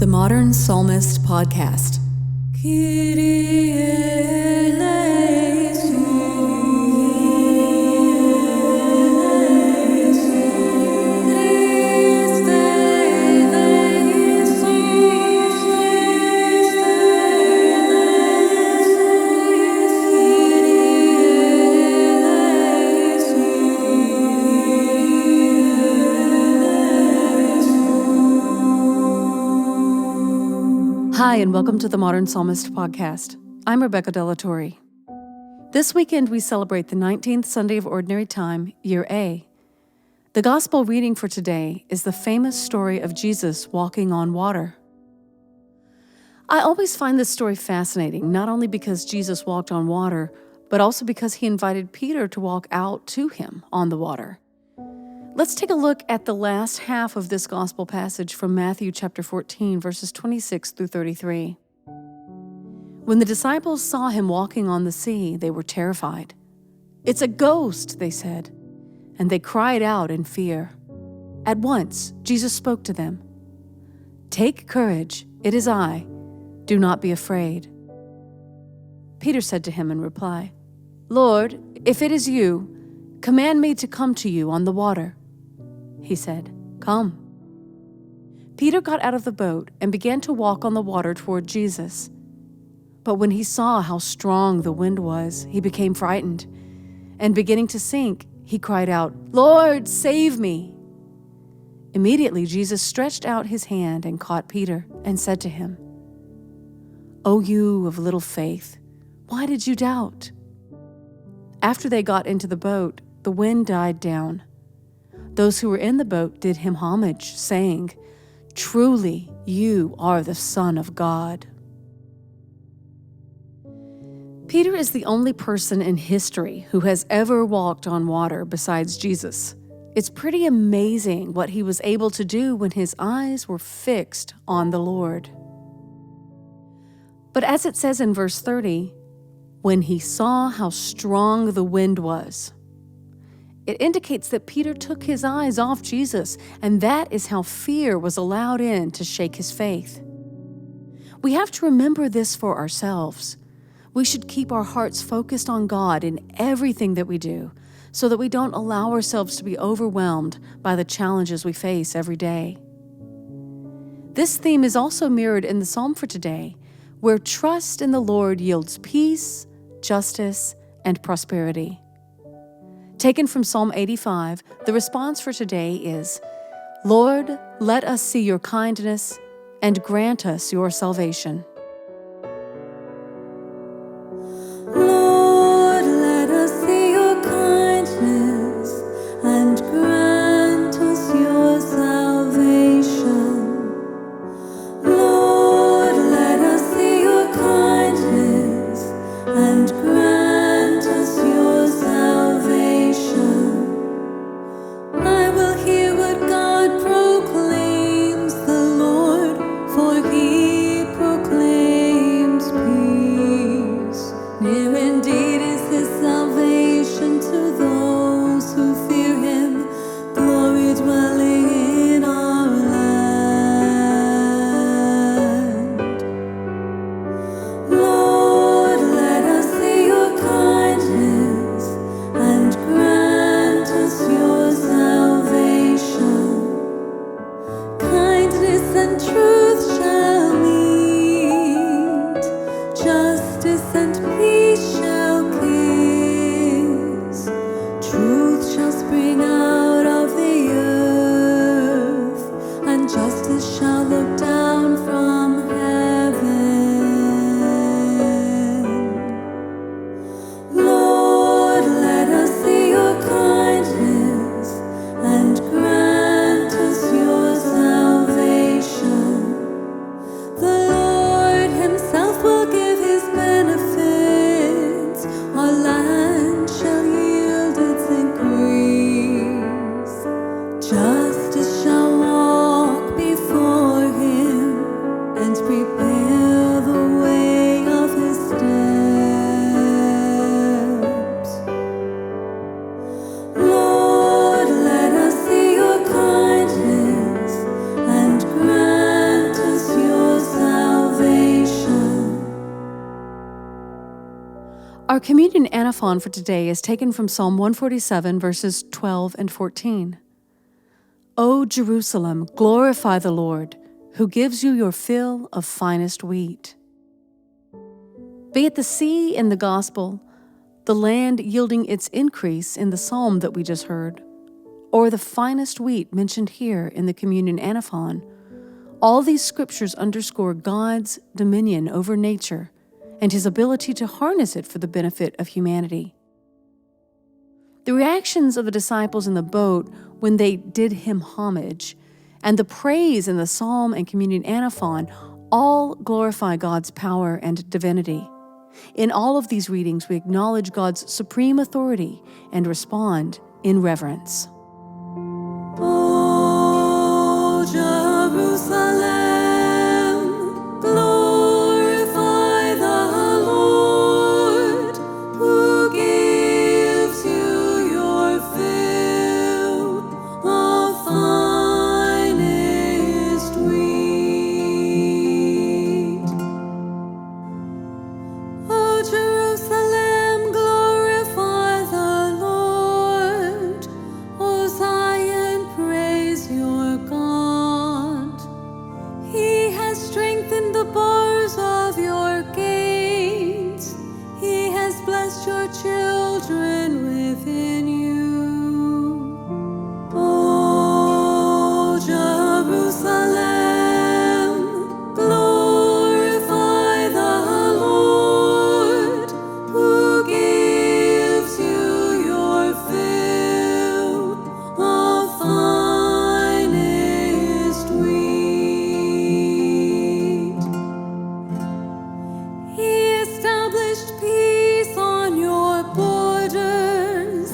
The Modern Psalmist Podcast. Hi, and welcome to the Modern Psalmist Podcast. I'm Rebecca Delatorre. This weekend, we celebrate the 19th Sunday of Ordinary Time, Year A. The Gospel reading for today is the famous story of Jesus walking on water. I always find this story fascinating, not only because Jesus walked on water, but also because he invited Peter to walk out to him on the water. Let's take a look at the last half of this gospel passage from Matthew chapter 14, verses 26 through 33. When the disciples saw him walking on the sea, they were terrified. "It's a ghost," they said, and they cried out in fear. At once, Jesus spoke to them. "Take courage, it is I. Do not be afraid." Peter said to him in reply, "Lord, if it is you, command me to come to you on the water." He said, "Come." Peter got out of the boat and began to walk on the water toward Jesus. But when he saw how strong the wind was, he became frightened, and beginning to sink, he cried out, "Lord, save me!" Immediately Jesus stretched out his hand and caught Peter and said to him, "O you of little faith, why did you doubt?" After they got into the boat, the wind died down. Those who were in the boat did him homage, saying, "Truly, you are the Son of God." Peter is the only person in history who has ever walked on water besides Jesus. It's pretty amazing what he was able to do when his eyes were fixed on the Lord. But as it says in verse 30, when he saw how strong the wind was, it indicates that Peter took his eyes off Jesus, and that is how fear was allowed in to shake his faith. We have to remember this for ourselves. We should keep our hearts focused on God in everything that we do, so that we don't allow ourselves to be overwhelmed by the challenges we face every day. This theme is also mirrored in the psalm for today, where trust in the Lord yields peace, justice, and prosperity. Taken from Psalm 85, the response for today is, "Lord, let us see your kindness and grant us your salvation." Lord, let us see your kindness and grant us your salvation. Lord, let us see your kindness and grant us your salvation. I will hear what God proclaims, the Lord, for he proclaims peace. Near indeed is his salvation to those who fear him, glory dwelling in our land. Lord, let us see your kindness and grant us your salvation. Kindness and truth shall meet, justice and peace shall kiss. Truth shall spring out of the earth, and justice shall look down from heaven. Lord, let us see your kindness and grant us your salvation. Our communion antiphon for today is taken from Psalm 147, verses 12 and 14. O Jerusalem, glorify the Lord, who gives you your fill of finest wheat. Be it the sea in the gospel, the land yielding its increase in the psalm that we just heard, or the finest wheat mentioned here in the communion antiphon, all these scriptures underscore God's dominion over nature and his ability to harness it for the benefit of humanity. The reactions of the disciples in the boat when they did him homage, and the praise in the psalm and communion antiphon all glorify God's power and divinity. In all of these readings, we acknowledge God's supreme authority and respond in reverence. O Jerusalem, glorify the Lord, who gives you your fill of finest wheat. O Jerusalem, glorify the Lord. O Zion, praise your God. He has strengthened the bars of your gates. He has blessed your children within you. O Jerusalem, glorify the Lord, who gives you your fill of finest wheat. He established peace on your borders.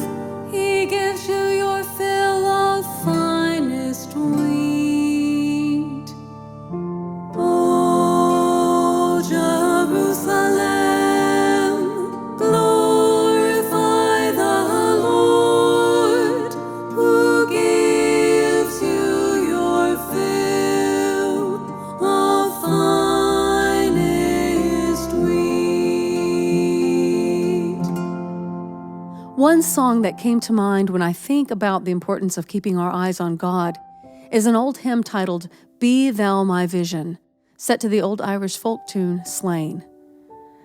He gives you your fill of finest wheat. O Jerusalem, glorify the Lord, who gives you your fill of finest wheat. One song that came to mind when I think about the importance of keeping our eyes on God is an old hymn titled Be Thou My Vision, set to the old Irish folk tune Slain.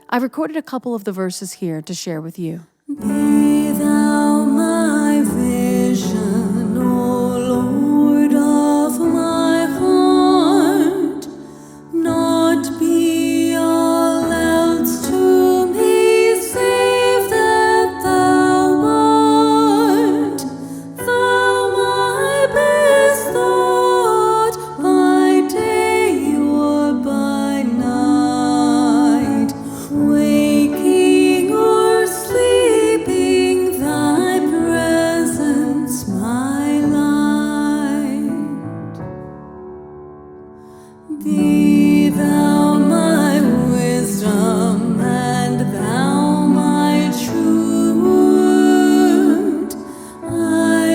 I recorded a couple of the verses here to share with you. Be thou my vision, O Lord of my heart, not be all else to me save that thou art. Thou my best thought by day or by night, waking or sleeping, thy presence my light. Be thou my wisdom and thou my truth. I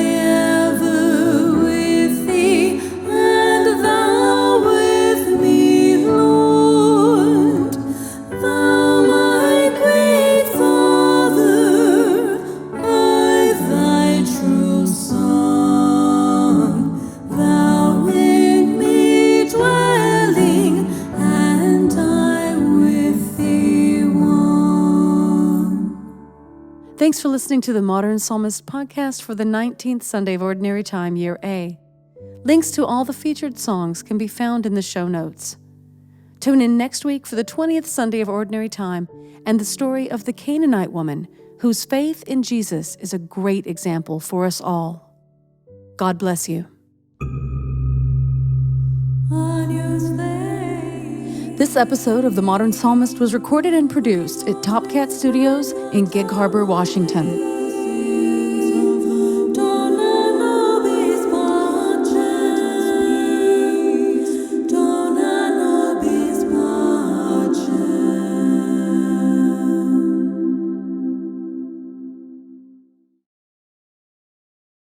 ever with thee and thou with me, Lord. Thou my great Father, I thy true Son. Thou in me dwelling, and I with thee one. Thanks for listening to the Modern Psalmist podcast for the 19th Sunday of Ordinary Time, Year A. Links to all the featured songs can be found in the show notes. Tune in next week for the 20th Sunday of Ordinary Time and the story of the Canaanite woman whose faith in Jesus is a great example for us all. God bless you. This episode of The Modern Psalmist was recorded and produced at Top Cat Studios in Gig Harbor, Washington.